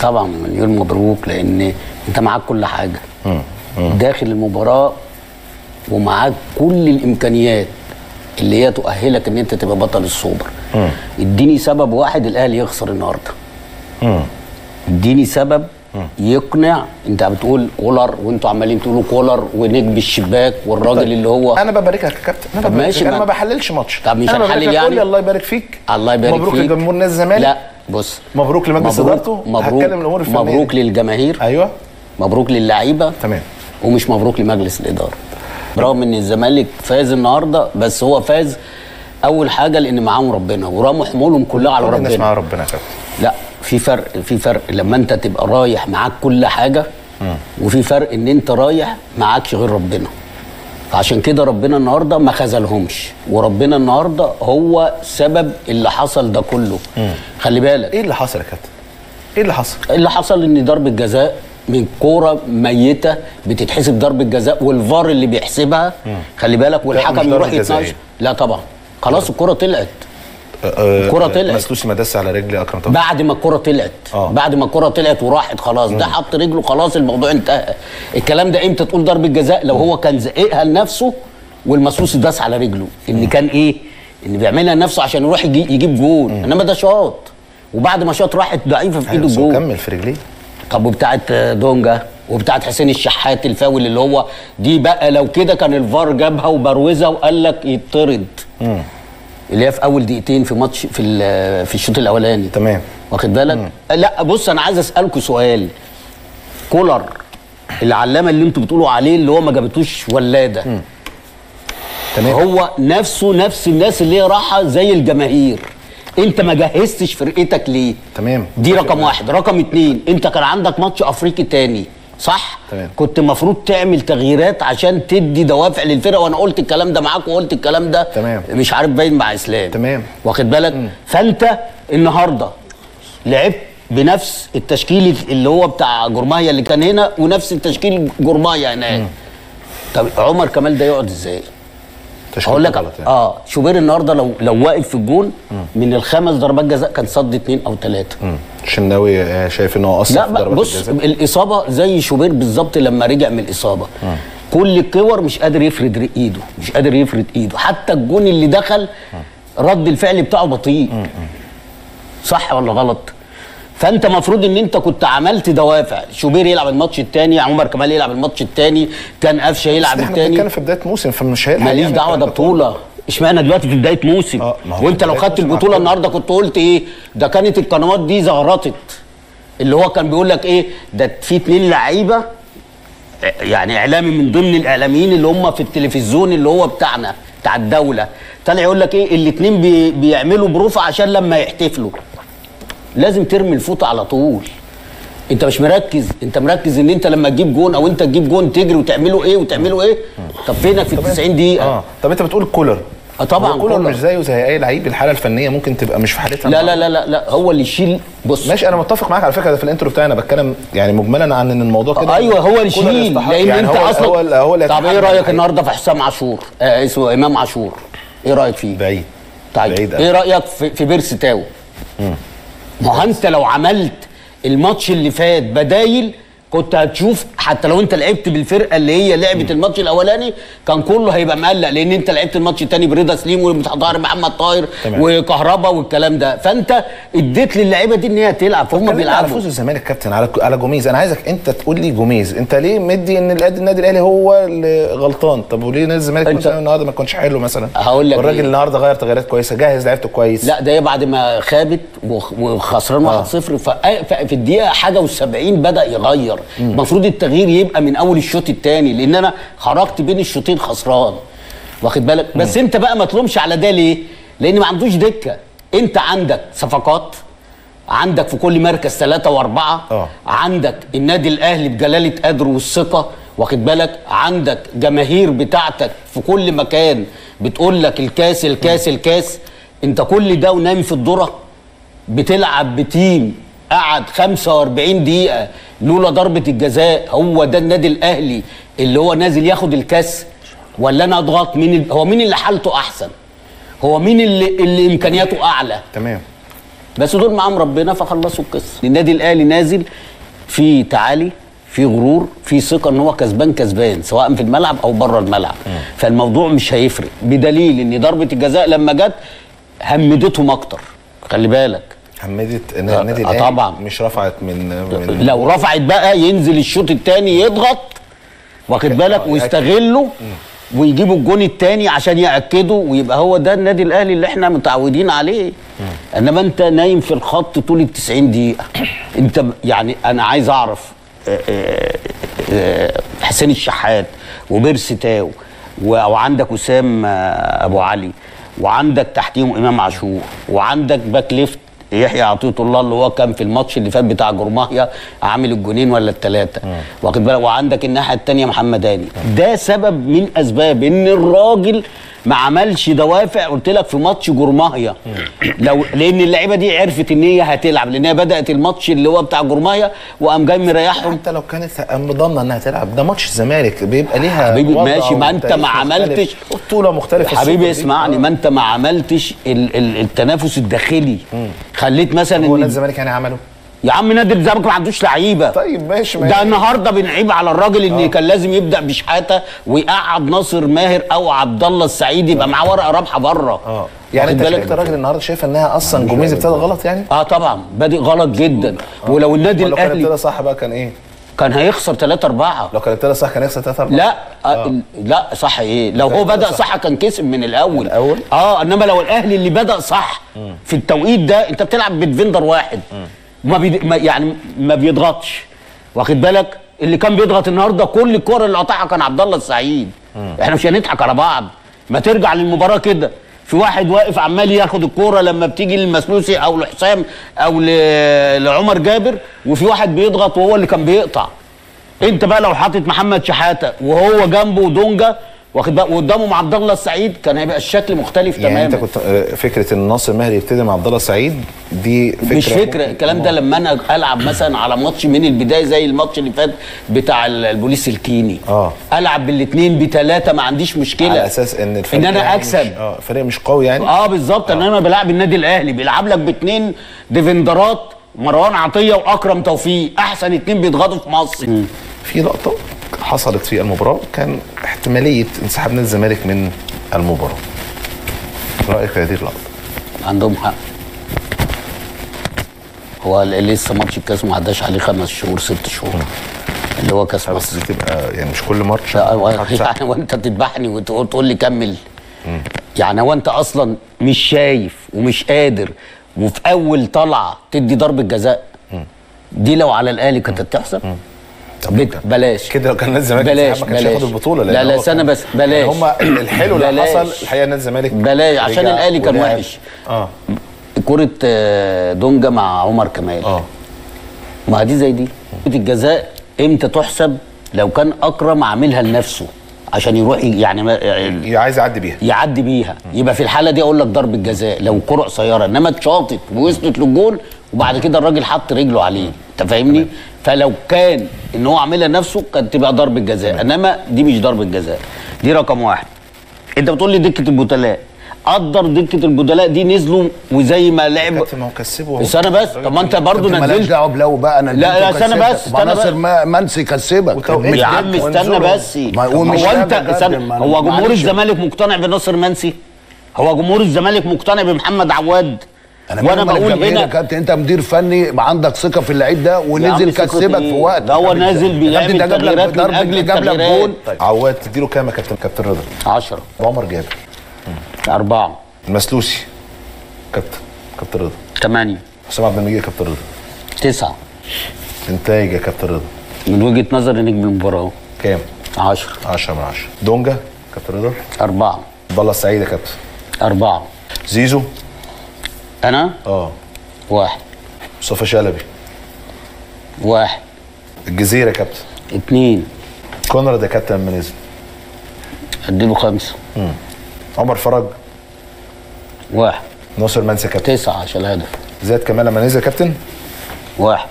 طبعا مليون مبروك، لان انت معاك كل حاجه داخل المباراه، ومعاك كل الامكانيات اللي هي تؤهلك ان انت تبقى بطل السوبر. اديني سبب واحد الاهلي يخسر النهارده. اديني سبب يقنع. انت بتقول كولر وانتوا عمالين تقولوا كولر ونجم الشباك والراجل طيب. اللي هو انا ببارك لك يا كابتن، انا ماشي، انا ما بحللش ماتش. طب مش هنحلل يعني الله يبارك فيك، الله يبارك مبروك فيك. لجمهور نادي الزمالك. لا بص، مبروك لمجلس ادارته. هتكلم الامور الفنيه. مبروك للجماهير. ايوه مبروك للعيبه. تمام. ومش مبروك لمجلس الاداره. برغم ان الزمالك فاز النهارده، بس هو فاز اول حاجه لان معاهم ربنا ورموا حمولهم كلها على ربنا. الناس مع ربنا كده. لا، في فرق لما انت تبقى رايح معاك كل حاجه، وفي فرق ان انت رايح معاكش غير ربنا. عشان كده ربنا النهارده ما خذلهمش، وربنا النهارده هو سبب اللي حصل ده كله. خلي بالك ايه اللي حصل يا كابتن؟ ايه اللي حصل؟ اللي حصل ان ضربه جزاء من كوره ميته بتتحسب ضربه جزاء، والفار اللي بيحسبها خلي بالك، والحكم يروح يتناقش. لا طبعا خلاص الكوره طلعت. الكرة طلعت، مسلوسي ما دس على رجلي اكرم طبعا بعد ما الكرة طلعت. بعد ما الكرة طلعت وراحت خلاص، ده حط رجله خلاص، الموضوع انتهى. الكلام ده امتى تقول ضربة جزاء؟ لو هو كان زقها لنفسه والمسلوسي داس على رجله، ان كان ايه؟ ان بيعملها لنفسه عشان يروح يجيب جول. انما ده شاط، وبعد ما شاط راحت ضعيفة في ايده الجول. كمل في رجليه. طب وبتاعت دونجا وبتاعت حسين الشحات الفاول اللي هو دي بقى، لو كده كان الفار جابها وبروزها وقال لك يطرد. اللي هي في اول دقيقتين في ماتش في الشوط الاولاني. تمام. واخد بالك؟ لا بص، انا عايز اسالكوا سؤال. كولر العلامه اللي انتوا بتقولوا عليه اللي هو ما جابتوش ولاده، تمام، هو نفس الناس اللي هي راحه زي الجماهير. انت ما جهزتش فرقتك ليه؟ تمام. دي رقم واحد. رقم اتنين، انت كان عندك ماتش افريقي تاني صح؟ تمام. كنت المفروض تعمل تغييرات عشان تدي دوافع للفرقه، وانا قلت الكلام ده معاك وقلت الكلام ده. تمام. مش عارف باين مع اسلام. تمام. واخد بالك؟ فانت النهارده لعبت بنفس التشكيل اللي هو بتاع جورمايا اللي كان هنا، ونفس التشكيل جورمايا هناك. طب عمر كمال ده يقعد ازاي؟ هقول لك يعني. شوبير النهارده لو واقف في الجون من الخمس ضربات جزاء كان صد 2 أو 3. الشناوي شايف ان هو اصلا في ضربات الجزاء. بص، الاصابه زي شوبير بالظبط لما رجع من الاصابه. كل الكور مش قادر يفرد ايده، مش قادر يفرد ايده. حتى الجون اللي دخل رد الفعل بتاعه بطيء. صح ولا غلط؟ فانت المفروض ان انت كنت عملت دوافع، شوبير يلعب الماتش الثاني، عمر كمال يلعب الماتش الثاني، كان قفشه يلعب الثاني. كان في بدايه موسم فمش هيلعب. ماليش دعوه، ده بطوله. اشمعنى دلوقتي في بدايه موسم؟ وانت لو خدت البطوله النهارده كنت قلت ايه؟ ده كانت القنوات دي زغرطت. اللي هو كان بيقول لك ايه؟ ده في 2 لعيبه يعني اعلامي من ضمن الاعلاميين اللي هم في التلفزيون اللي هو بتاعنا بتاع الدوله، طلع يقول لك ايه؟ الاثنين بيعملوا بروفه عشان لما يحتفلوا. لازم ترمي الفوطه على طول. انت مش مركز، انت مركز ان انت لما تجيب جون او انت تجيب جون تجري وتعملوا ايه وتعملوا ايه. طب فينك في ال 90 دقيقه؟ طب انت بتقول كولر. طبعا كولر مش زيه زي اي لعيب، الحاله الفنيه ممكن تبقى مش في حالتها. لا لا لا لا لا، هو اللي يشيل. بص ماشي، انا متفق معاك على فكره. ده في الانترو بتاعي انا بتكلم يعني مجملا عن ان الموضوع كده. ايوه هو اللي يشيل، لان يعني انت اصلا هو طب ايه رايك النهارده في حسام عاشور؟ اسمه امام عاشور، ايه رايك فيه؟ بعيد. طيب بعيد ايه رايك في بيرسي تاو؟ ما هو انت لو عملت الماتش اللي فات بدايل كنت هتشوف، حتى لو انت لعبت بالفرقه اللي هي لعبت الماتش الاولاني كان كله هيبقى مقلق، لان انت لعبت الماتش الثاني برضا سليم وطاهر محمد طاهر وكهربا والكلام ده، فانت اديت للعيبه دي ان هي تلعب، فهم بيلعبوا. على فوز الزمالك كابتن على جوميز، انا عايزك انت تقول لي جوميز انت ليه مدي ان النادي الاهلي هو اللي غلطان؟ طب وليه نادي الزمالك مثلا النهارده ما كانش حلو مثلا؟ هقول لك الراجل النهارده غير تغييرات كويسه، جهز لعيبته كويس. لا ده بعد ما خابت وخسران 1-0 في الدقيقه حاجه و70 بدا يغير. المفروض التغيير يبقى من اول الشوط الثاني، لان انا خرجت بين الشوطين خسران، واخد بالك؟ بس انت بقى ما تلومش على ده ليه؟ لان ما عندوش دكه. انت عندك صفقات، عندك في كل مركز 3 و4، عندك النادي الاهلي بجلاله قدره والثقه، واخد بالك؟ عندك جماهير بتاعتك في كل مكان بتقول لك الكاس الكاس الكاس. انت كل ده ونايم في الذره، بتلعب بتيم قعد 45 دقيقة لولا ضربة الجزاء. هو ده النادي الأهلي اللي هو نازل ياخد الكاس؟ ولا أنا أضغط؟ هو مين اللي حالته أحسن؟ هو مين اللي إمكانياته أعلى؟ تمام. بس دول معاهم ربنا فخلصوا القصه. النادي الاهلي نازل في تعالي، في غرور، في ثقه ان هو كسبان كسبان سواء في الملعب او بره الملعب. فالموضوع مش هيفرق، بدليل ان ضربه الجزاء لما جت همدتهم اكتر. خلي بالك همدت النادي الاهلي طبعا مش رفعت من لو رفعت بقى ينزل الشوط الثاني يضغط، واخد بالك، ويستغله ويجيبوا الجون الثاني عشان ياكدوا، ويبقى هو ده النادي الاهلي اللي احنا متعودين عليه. انما انت نايم في الخط طول ال 90 دقيقه. انت يعني انا عايز اعرف حسين الشحات وبيرسي تاو وعندك وسام ابو علي، وعندك تحتيهم امام عاشور، وعندك باك ليفت يحيى عطيه الله اللي هو كان في الماتش اللي فات بتاع جرماهيا عامل الجونين ولا الثلاثه، واخد بالك، وعندك الناحيه الثانيه محمد هاني. ده سبب من اسباب ان الراجل ما عملش دوافع. قلت لك في ماتش جرماهيا لان اللعيبه دي عرفت ان هي هتلعب، لان هي بدات الماتش اللي هو بتاع جرماهيا وقام جاي مريحهم. حتى لو كانت مضامنه انها تلعب، ده ماتش الزمالك بيبقى ليها حبيبي ماشي، ما انت ما عملتش بطوله مختلفه حبيبي اسمعني، ما انت ما عملتش التنافس الداخلي. خليت مثلا هو نادي الزمالك يعني عمله يا عم نادي الزمالك ما عندوش لعيبه. طيب ماشي ده النهارده بنعيب على الراجل ان كان لازم يبدا بشحاته ويقعد ناصر ماهر او عبد الله السعيد يبقى معاه ورقه رابحه بره. يعني انت شايف الراجل النهارده شايف انها اصلا جوميز ابتدى غلط يعني؟ طبعا بادئ غلط جدا. ولو النادي الاهلي لو كان ابتدى صح بقى كان ايه؟ كان هيخسر 3-4. لو كان ابتدى صح كان هيخسر 3-4. لا لا صح ايه؟ لو هو بدأ صح كان كسب من الاول. انما لو الاهلي اللي بدأ صح في التوقيت ده، انت بتلعب بديفندر واحد يعني ما بيضغطش، واخد بالك. اللي كان بيضغط النهارده كل الكور اللي قطعها كان عبد الله السعيد. احنا مش هنضحك على بعض، ما ترجع للمباراه كده في واحد واقف عمال ياخد الكوره لما بتيجي للمسلوسي او لحسام او لعمر جابر، وفي واحد بيضغط وهو اللي كان بيقطع. انت بقى لو حاطط محمد شحاته وهو جنبه دونجا، واخد بالك، وقدامهم عبد الله السعيد، كان هيبقى الشكل مختلف يعني تماما. انت كنت فكره ان ناصر ماهر يبتدي مع عبد الله السعيد دي فكره مش فكره الكلام ده. لما انا العب مثلا على ماتش من البدايه زي الماتش اللي فات بتاع البوليس الكيني، العب بالاثنين بثلاثه ما عنديش مشكله، على اساس ان الفريق ان انا اكسب. الفريق مش قوي يعني. بالظبط. ان انا بلعب النادي الاهلي بيلعب لك باثنين ديفندرات، مروان عطيه واكرم توفيق، احسن اثنين بيضغطوا في مصر. في لقطه حصلت في المباراه كان احتماليه انسحاب نادي الزمالك من المباراه. رايك في هذه اللقطه؟ عندهم حق. هو لسه ماتش الكاس ما عداش عليه 5 شهور 6 شهور اللي هو كاس بس دي تبقى يعني مش كل ماتش يعني وانت تذبحني وتقول لي كمل. يعني هو انت اصلا مش شايف ومش قادر وفي اول طلعه تدي ضربه جزاء؟ دي لو على الاهلي كانت هتحصل. بلاش كده لو كان نادي الزمالك ما كانش هياخد البطوله. لا استنى بس بلاش. هم الحلو اللي حصل الحقيقه نادي الزمالك بلاش عشان الاهلي كان وحش. كرة دونجا مع عمر كمال. ما دي زي دي. الجزاء امتى تحسب؟ لو كان اكرم عاملها لنفسه عشان يروح يعني عايز يعدي بيها يبقى في الحاله دي اقول لك ضربه جزاء لو كرة قصيره، انما اتشاطت ووصلت للجول وبعد كده الراجل حط رجله عليه، انت فاهمني؟ فلو كان ان هو عاملها نفسه كانت تبقى ضربه جزاء، انما دي مش ضربه جزاء. دي رقم واحد. انت بتقول لي دكه البدلاء، قدر دكه البدلاء دي نزلوا وزي ما لعب. ما هو كسبه استنى بس، طب ما انت برضه نزلت. مالكش دعوه بلو بقى. انا لا استنى بس، ناصر منسي كسبك يا عم استنى بس. هو جمهور الزمالك مقتنع بناصر منسي؟ هو جمهور الزمالك مقتنع بمحمد عواد؟ وانا بقول هنا كابتن انت مدير فني عندك ثقه في اللعيب ده ونزل كسبك في وقت. ده هو نازل بيعمل تغييرات من اجل التغييرات. طيب عواد تديله كام يا كابتن رضا؟ 10. وعمر جابر 4. المسلوسي كابتن رضا 8. حسام عبد المجيد كابتن رضا 9. انتاج يا كابتن رضا من وجهه نظري نجم المباراه كام؟ 10. 10 من 10. دونجا كابتن رضا 4. عبد الله السعيد يا كابتن 4. زيزو انا 1. مصطفى شلبي 1. الجزيره يا كابتن 2. كونراد يا كابتن لما نزل اديله 5. عمر فرج 1. ناصر منسي كابتن 9 عشان الهدف. زياد كمال لما نزل يا كابتن 1.